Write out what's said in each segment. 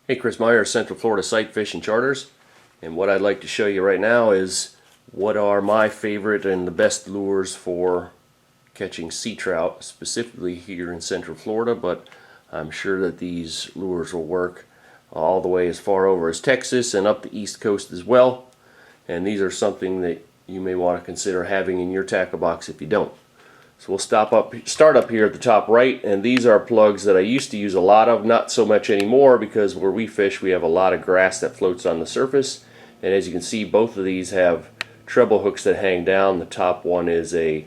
Hey, Chris Meyer, Central Florida Sight Fishing Charters, and what I'd like to show you right now is what are my favorite and the best lures for catching sea trout, specifically here in Central Florida, but I'm sure that these lures will work all the way as far over as Texas and up the East Coast as well, and these are something that you may want to consider having in your tackle box if you don't. So we'll start up here at the top right, and these are plugs that I used to use a lot of, not so much anymore because where we fish we have a lot of grass that floats on the surface, and as you can see both of these have treble hooks that hang down. The top one is a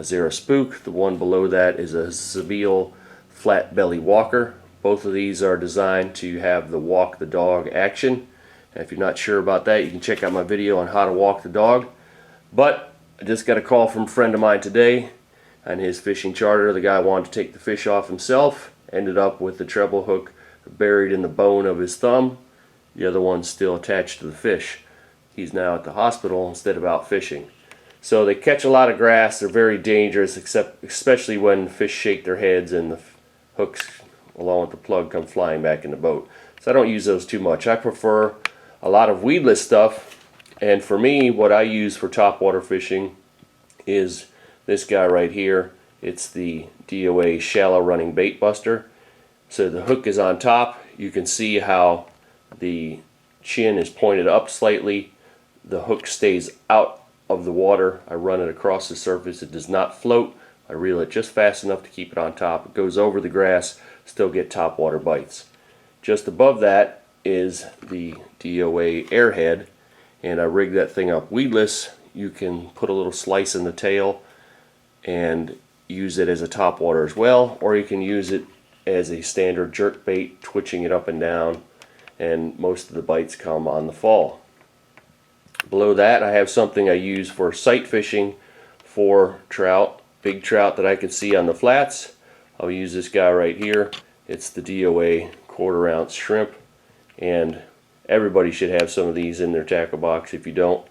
Zara Spook, the one below that is a Seville flat belly walker. Both of these are designed to have the walk the dog action, and if you're not sure about that you can check out my video on how to walk the dog. But I just got a call from a friend of mine today on his fishing charter. The guy wanted to take the fish off himself, ended up with the treble hook buried in the bone of his thumb, the other one's still attached to the fish. He's now at the hospital instead of out fishing. So they catch a lot of grass. They're very dangerous, especially when fish shake their heads and the hooks along with the plug come flying back in the boat. So I don't use those too much. I prefer a lot of weedless stuff, and for me what I use for topwater fishing is this guy right here. It's the DOA shallow running bait buster. So the hook is on top. You can see how the chin is pointed up slightly. The hook stays out of the water. I run it across the surface. It does not float. I reel it just fast enough to keep it on top. It goes over the grass, still get topwater bites. Just above that is the DOA airhead, and I rigged that thing up weedless. You can put a little slice in the tail and use it as a topwater as well, or you can use it as a standard jerk bait, twitching it up and down, and most of the bites come on the fall. Below that I have something I use for sight fishing for trout, big trout that I can see on the flats. I'll use this guy right here. It's the DOA 1/4 ounce shrimp, and everybody should have some of these in their tackle box. If you don't,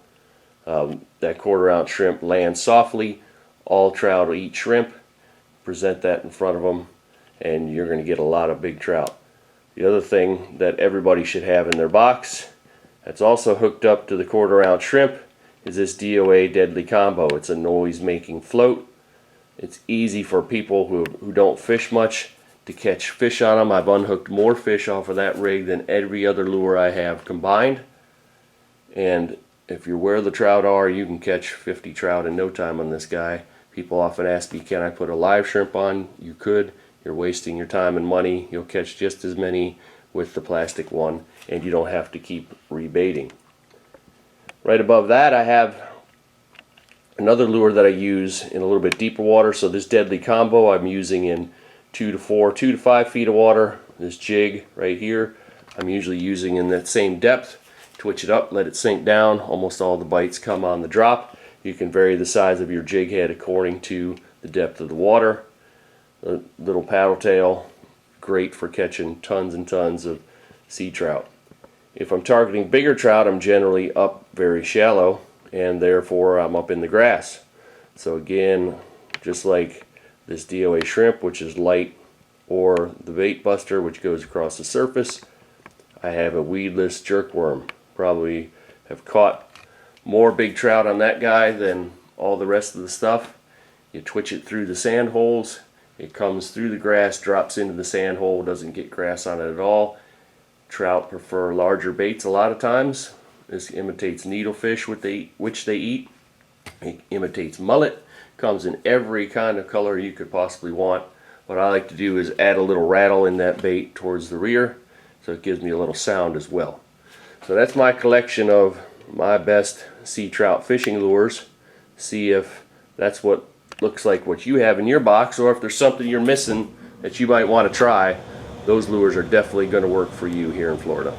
that 1/4 ounce shrimp lands softly. All trout will eat shrimp. Present that in front of them and you're going to get a lot of big trout. The other thing that everybody should have in their box that's also hooked up to the 1/4 ounce shrimp is this DOA Deadly Combo. It's a noise making float. It's easy for people who don't fish much to catch fish on them. I've unhooked more fish off of that rig than every other lure I have combined, and if you're where the trout are, you can catch 50 trout in no time on this guy. People often ask me, can I put a live shrimp on? You could. You're wasting your time and money. You'll catch just as many with the plastic one, and you don't have to keep rebaiting. Right above that I have another lure that I use in a little bit deeper water. So this Deadly Combo I'm using in 2 to 5 feet of water. This jig right here I'm usually using in that same depth. Twitch it up, let it sink down. Almost all the bites come on the drop. You can vary the size of your jig head according to the depth of the water. The little paddle tail, great for catching tons and tons of sea trout. If I'm targeting bigger trout, I'm generally up very shallow, and therefore I'm up in the grass. So again, just like this DOA shrimp, which is light, or the bait buster, which goes across the surface, I have a weedless jerkworm. Probably have caught more big trout on that guy than all the rest of the stuff. You twitch it through the sand holes, it comes through the grass, drops into the sand hole, doesn't get grass on it at all. Trout prefer larger baits a lot of times. This imitates needlefish, which they eat. It imitates mullet, comes in every kind of color you could possibly want. What I like to do is add a little rattle in that bait towards the rear, so it gives me a little sound as well. So that's my collection of my best sea trout fishing lures. See if that's what looks like what you have in your box, or if there's something you're missing that you might want to try. Those lures are definitely going to work for you here in Florida.